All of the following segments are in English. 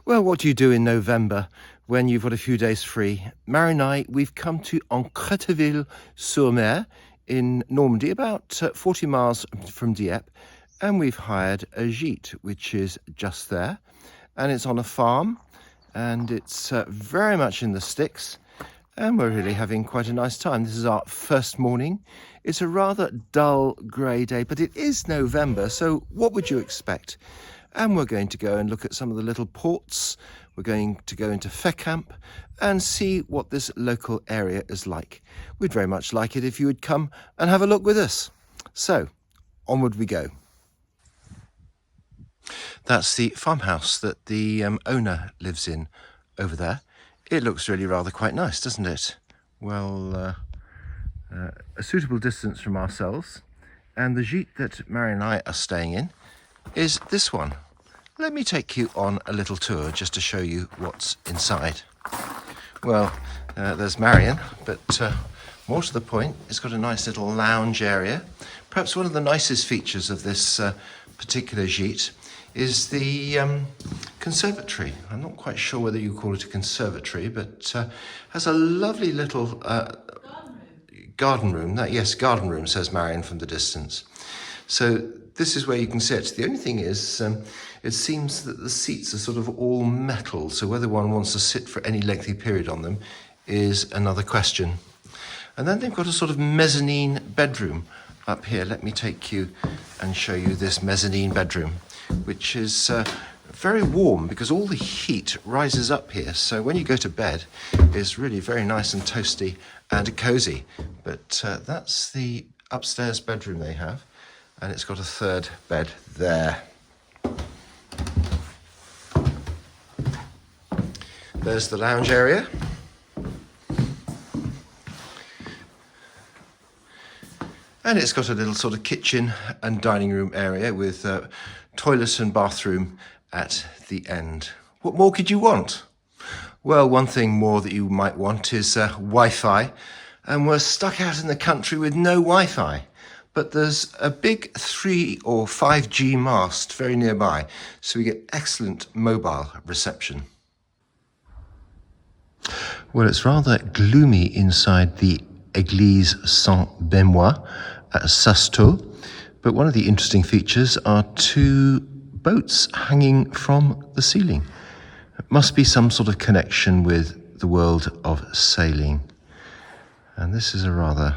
Well, what do you do in November when you've got a few days free? Mary and I, we've come to Etretat-sur-Mer in Normandy, about 40 miles from Dieppe, and we've hired a gîte, which is just there, and it's on a farm, and it's very much in the sticks, and we're really having quite a nice time. This is our first morning. It's a rather dull grey day, but it is November, so what would you expect? And we're going to go and look at some of the little ports. We're going to go into Fécamp and see what this local area is like. We'd very much like it if you would come and have a look with us. So, onward we go. That's the farmhouse that the owner lives in over there. It looks really rather quite nice, doesn't it? Well, a suitable distance from ourselves. And the gîte that Mary and I are staying in is this one. Let me take you on a little tour just to show you what's inside. Well, there's Marion, but more to the point, it's got a nice little lounge area. Perhaps one of the nicest features of this particular gîte is the conservatory. I'm not quite sure whether you call it a conservatory, but has a lovely little garden room. Yes, garden room, says Marion from the distance. So this is where you can sit. The only thing is, it seems that the seats are sort of all metal, so whether one wants to sit for any lengthy period on them is another question. And then they've got a sort of mezzanine bedroom up here. Let me take you and show you this mezzanine bedroom, which is very warm because all the heat rises up here. So when you go to bed, it's really very nice and toasty and cozy. But that's the upstairs bedroom they have. And it's got a third bed there. There's the lounge area. And it's got a little sort of kitchen and dining room area with toilet and bathroom at the end. What more could you want? Well, one thing more that you might want is Wi-Fi. And we're stuck out in the country with no Wi-Fi. But there's a big 3 or 5G mast very nearby, so we get excellent mobile reception. Well, it's rather gloomy inside the Église Saint-Benoît at Sasto, but one of the interesting features are 2 boats hanging from the ceiling. It must be some sort of connection with the world of sailing. And this is a rather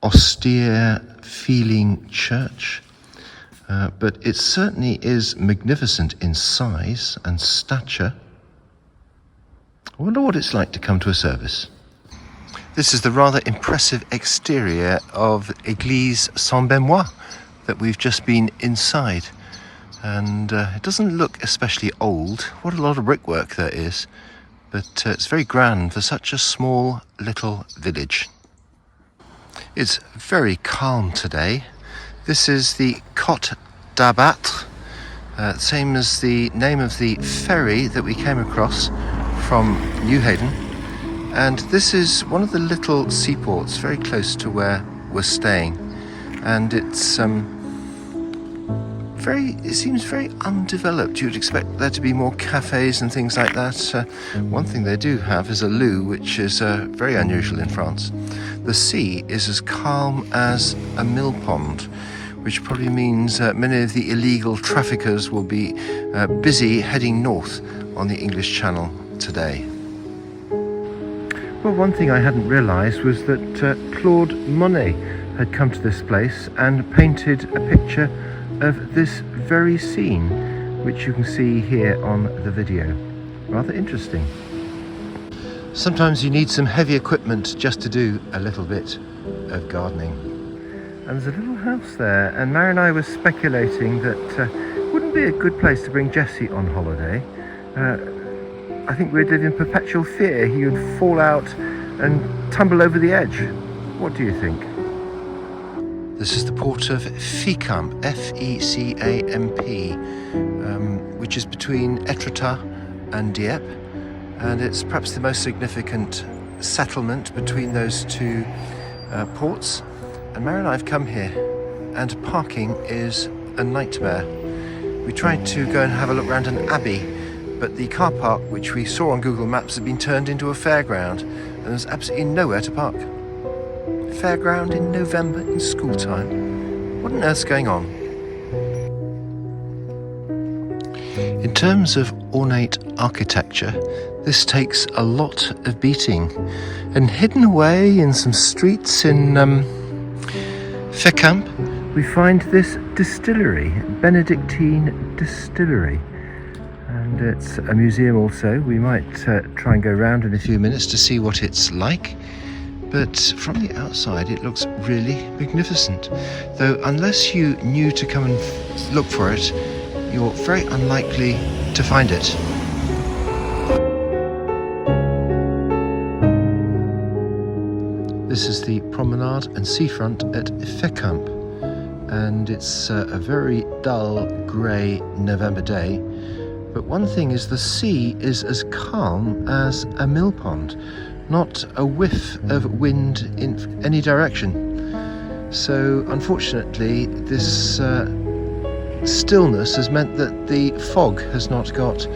austere feeling church, but it certainly is magnificent in size and stature. I wonder what it's like to come to a service. This is the rather impressive exterior of Église Saint-Benoît that we've just been inside, and it doesn't look especially old. What a lot of brickwork there is, but it's very grand for such a small little village. It's very calm today. This is the Côte d'Abattre, same as the name of the ferry that we came across from Newhaven. And this is one of the little seaports very close to where we're staying. And it's it seems very undeveloped. You'd expect there to be more cafes and things like that. One thing they do have is a loo, which is very unusual in France. The sea is as calm as a mill pond, which probably means many of the illegal traffickers will be busy heading north on the English Channel today. Well, one thing I hadn't realised was that Claude Monet had come to this place and painted a picture of this very scene, which you can see here on the video. Rather interesting. Sometimes you need some heavy equipment just to do a little bit of gardening. And there's a little house there, and Mary and I were speculating that wouldn't be a good place to bring Jesse on holiday. I think we'd live in perpetual fear he would fall out and tumble over the edge. What do you think? This is the port of Fécamp, F-E-C-A-M-P, which is between Etretat and Dieppe, and it's perhaps the most significant settlement between those 2 ports. And Mary and I have come here, and parking is a nightmare. We tried to go and have a look around an abbey, but the car park which we saw on Google Maps had been turned into a fairground, and there's absolutely nowhere to park. Fairground in November in school time? What on earth's going on? In terms of ornate architecture, this takes a lot of beating, and hidden away in some streets in Fécamp, we find this distillery, Benedictine Distillery, and it's a museum also. We might try and go round in a few minutes to see what it's like, but from the outside it looks really magnificent, though unless you knew to come and look for it, you're very unlikely to find it. This is the promenade and seafront at Fécamp, and it's a very dull grey November day, but one thing is the sea is as calm as a mill pond, not a whiff of wind in any direction. So unfortunately this stillness has meant that the fog has not got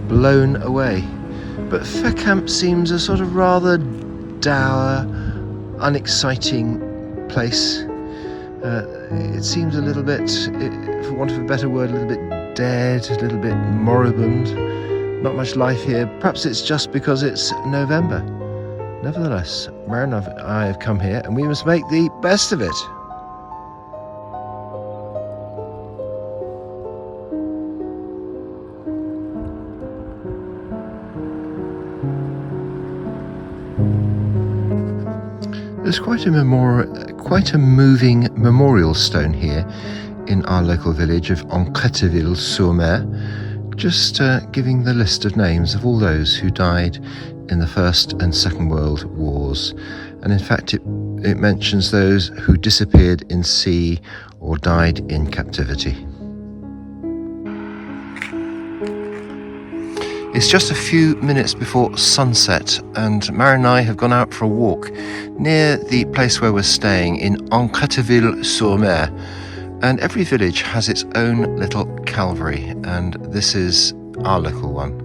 blown away. But Fécamp seems a sort of rather dour, unexciting place. It seems a little bit, for want of a better word, a little bit dead, a little bit moribund. Not much life here. Perhaps it's just because it's November. Nevertheless, Mary and I have come here and we must make the best of it. There's quite a moving memorial stone here in our local village of Etretat-sur-Mer, just giving the list of names of all those who died in the First and Second World Wars. And in fact it mentions those who disappeared in sea or died in captivity. It's just a few minutes before sunset, and Mary and I have gone out for a walk near the place where we're staying in Etretat-sur-Mer. And every village has its own little calvary, and this is our local one.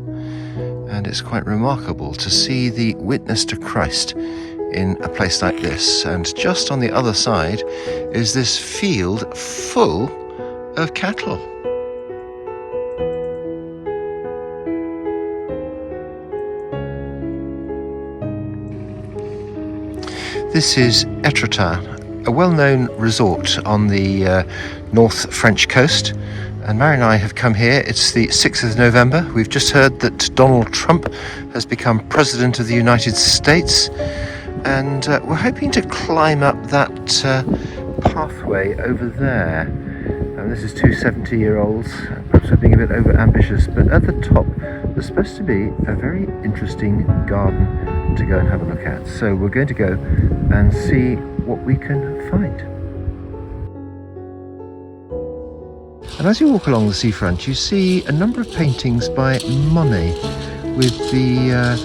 And it's quite remarkable to see the witness to Christ in a place like this. And just on the other side is this field full of cattle. This is Etretat, a well-known resort on the North French coast, and Mary and I have come here. It's the 6th of November. We've just heard that Donald Trump has become President of the United States, and we're hoping to climb up that pathway over there. And this is two 70-year-olds, perhaps we're being a bit over-ambitious, but at the top there's supposed to be a very interesting garden to go and have a look at. So we're going to go and see what we can find. And as you walk along the seafront, you see a number of paintings by Monet with the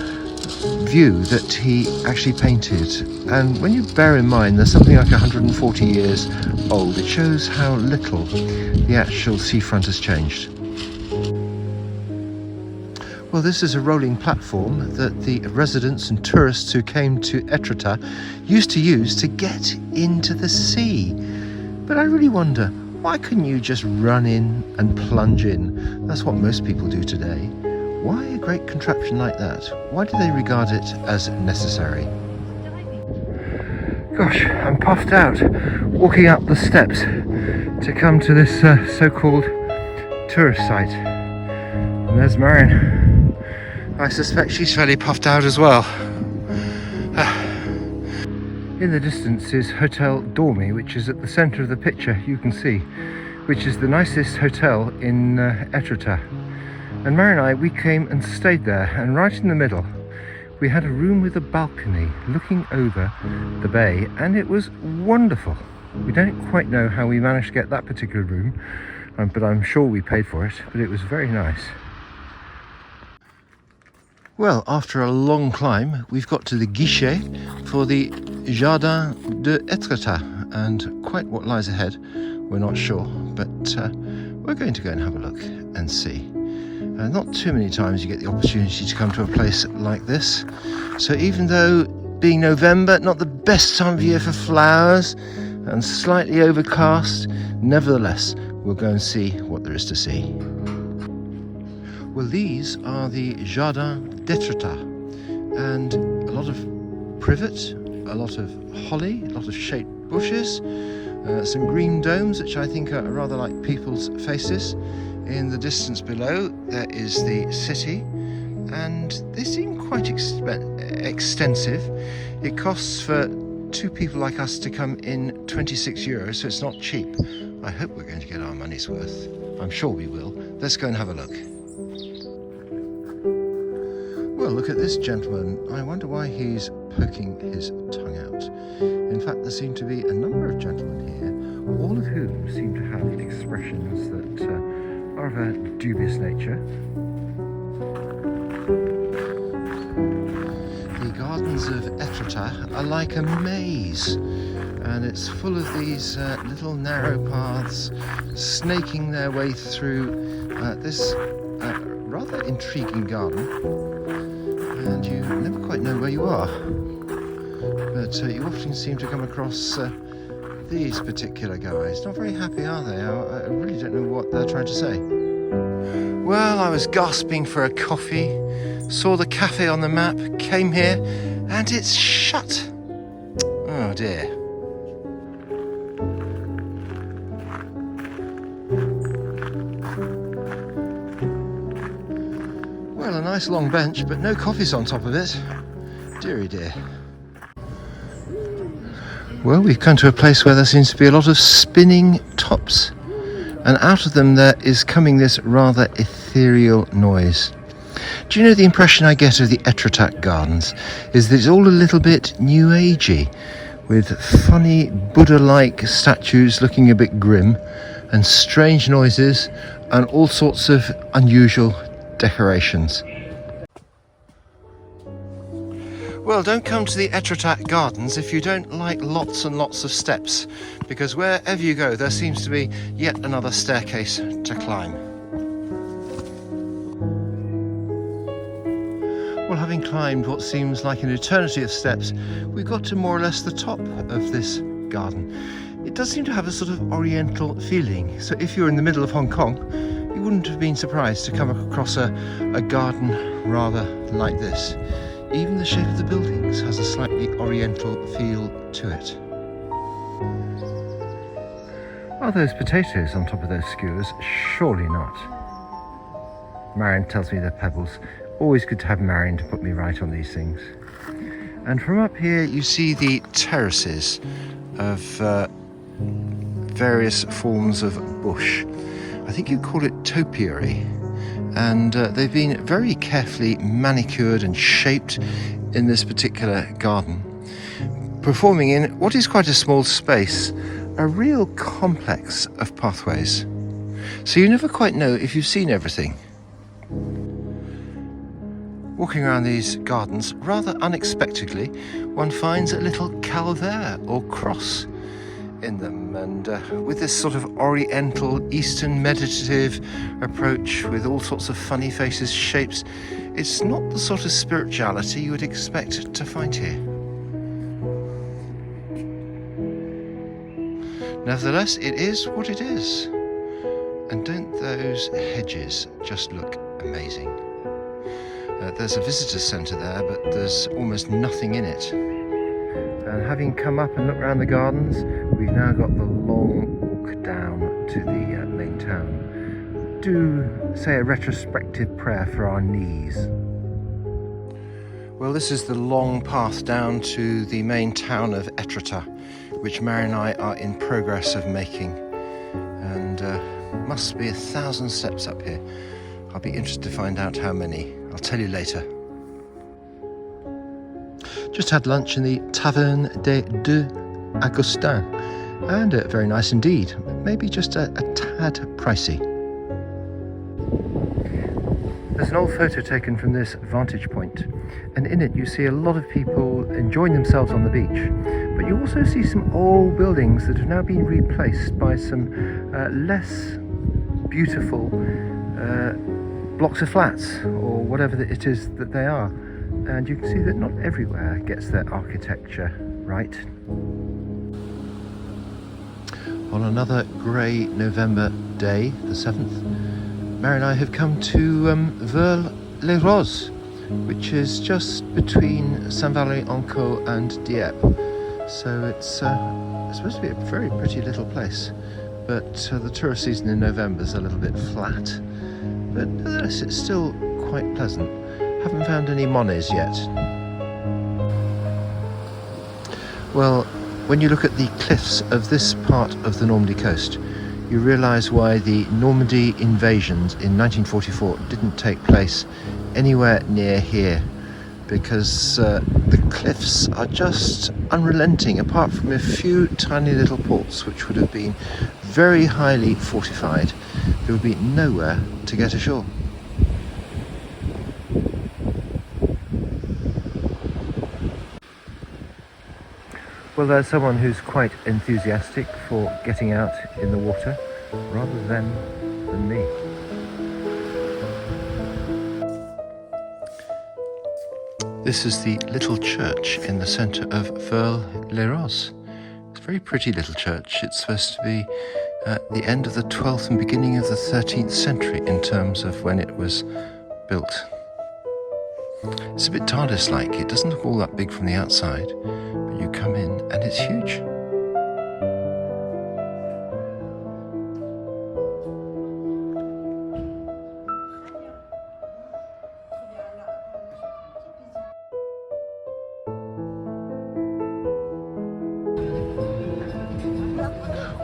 view that he actually painted. And when you bear in mind there's something like 140 years old, it shows how little the actual seafront has changed. Well, this is a rolling platform that the residents and tourists who came to Etretat used to use to get into the sea. But I really wonder, why couldn't you just run in and plunge in? That's what most people do today. Why a great contraption like that? Why do they regard it as necessary? Gosh, I'm puffed out walking up the steps to come to this so-called tourist site. And there's Marion. I suspect she's fairly puffed out as well. In the distance is Hotel Normany, which is at the centre of the picture you can see, which is the nicest hotel in Etretat. And Mary and I, we came and stayed there, and right in the middle we had a room with a balcony looking over the bay, and it was wonderful. We don't quite know how we managed to get that particular room, but I'm sure we paid for it, but it was very nice. Well, after a long climb, we've got to the guichet for the Jardin de Etretat, and quite what lies ahead, we're not sure, but we're going to go and have a look and see. Not too many times you get the opportunity to come to a place like this. So even though being November, not the best time of year for flowers and slightly overcast, nevertheless, we'll go and see what there is to see. Well, these are the Jardin d'Etretat, and a lot of privet, a lot of holly, a lot of shaped bushes, some green domes which I think are rather like people's faces. In the distance below there is the city, and they seem quite extensive. It costs for two people like us to come in €26, so it's not cheap. I hope we're going to get our money's worth. I'm sure we will. Let's go and have a look. Well, look at this gentleman. I wonder why he's poking his tongue out. In fact, there seem to be a number of gentlemen here, all of whom seem to have expressions that are of a dubious nature. The gardens of Etretat are like a maze, and it's full of these little narrow paths snaking their way through this rather intriguing garden, and you never quite know where you are, but you often seem to come across these particular guys. Not very happy, are they? I really don't know what they're trying to say. Well, I was gasping for a coffee, saw the cafe on the map, came here, and it's shut. Oh dear. Well, a nice long bench, but no coffees on top of it. Dearie dear. Well, we've come to a place where there seems to be a lot of spinning tops, and out of them there is coming this rather ethereal noise. Do you know the impression I get of the Etretat Gardens is that it's all a little bit new agey, with funny Buddha-like statues looking a bit grim, and strange noises, and all sorts of unusual decorations. Well, don't come to the Etretat Gardens if you don't like lots and lots of steps, because wherever you go there seems to be yet another staircase to climb. Well, having climbed what seems like an eternity of steps, we got to more or less the top of this garden. It does seem to have a sort of oriental feeling, so if you're in the middle of Hong Kong, you wouldn't have been surprised to come across a garden rather like this. Even the shape of the buildings has a slightly oriental feel to it. Are those potatoes on top of those skewers? Surely not. Marion tells me they're pebbles. Always good to have Marion to put me right on these things. And from up here you see the terraces of various forms of bush. I think you call it topiary. And they've been very carefully manicured and shaped in this particular garden, performing in what is quite a small space a real complex of pathways. So you never quite know if you've seen everything. Walking around these gardens, rather unexpectedly, one finds a little calvaire or cross in them, and with this sort of oriental eastern meditative approach with all sorts of funny faces, shapes, it's not the sort of spirituality you would expect to find here. Nevertheless, it is what it is, and don't those hedges just look amazing? There's a visitor centre there, but there's almost nothing in it. And having come up and looked around the gardens, we've now got the long walk down to the main town. Do say a retrospective prayer for our knees. Well, this is the long path down to the main town of Etretat, which Mary and I are in progress of making. And must be 1,000 steps up here. I'll be interested to find out how many. I'll tell you later. Just had lunch in the Taverne des Deux Augustins, and very nice indeed, maybe just a tad pricey. There's an old photo taken from this vantage point, and in it you see a lot of people enjoying themselves on the beach, but you also see some old buildings that have now been replaced by some less beautiful blocks of flats or whatever it is that they are. And you can see that not everywhere gets their architecture right. On another grey November day, the 7th, Mary and I have come to Veules-les-Roses, which is just between Saint-Valery-en-Caux and Dieppe. So it's supposed to be a very pretty little place, but the tourist season in November is a little bit flat. But nevertheless, it's still quite pleasant. Haven't found any Monets yet. Well, when you look at the cliffs of this part of the Normandy coast, you realise why the Normandy invasions in 1944 didn't take place anywhere near here, because the cliffs are just unrelenting, apart from a few tiny little ports which would have been very highly fortified. There would be nowhere to get ashore. Well, there's someone who's quite enthusiastic for getting out in the water, rather than me. This is the little church in the centre of Veules-les-Roses. It's a very pretty little church. It's supposed to be at the end of the 12th and beginning of the 13th century in terms of when it was built. It's a bit TARDIS-like. It doesn't look all that big from the outside, but you come in and it's huge.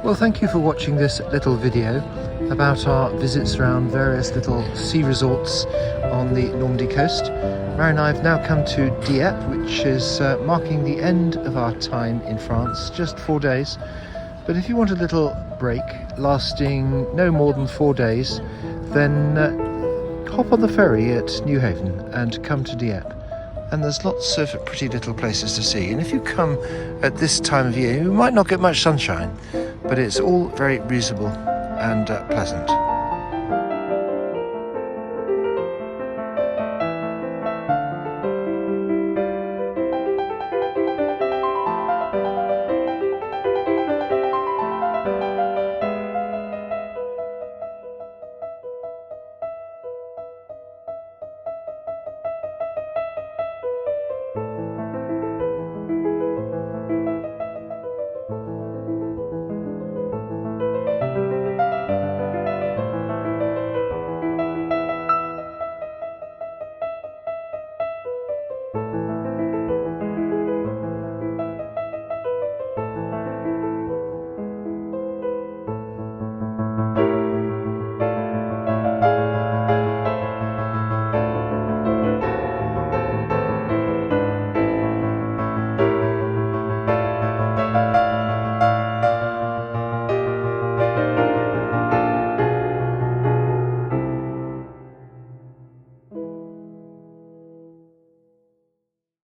Well, thank you for watching this little video about our visits around various little sea resorts on the Normandy coast. Mary and I have now come to Dieppe, which is marking the end of our time in France, just 4 days. But if you want a little break lasting no more than 4 days, then hop on the ferry at Newhaven and come to Dieppe. And there's lots of pretty little places to see. And if you come at this time of year, you might not get much sunshine, but it's all very reasonable and pleasant.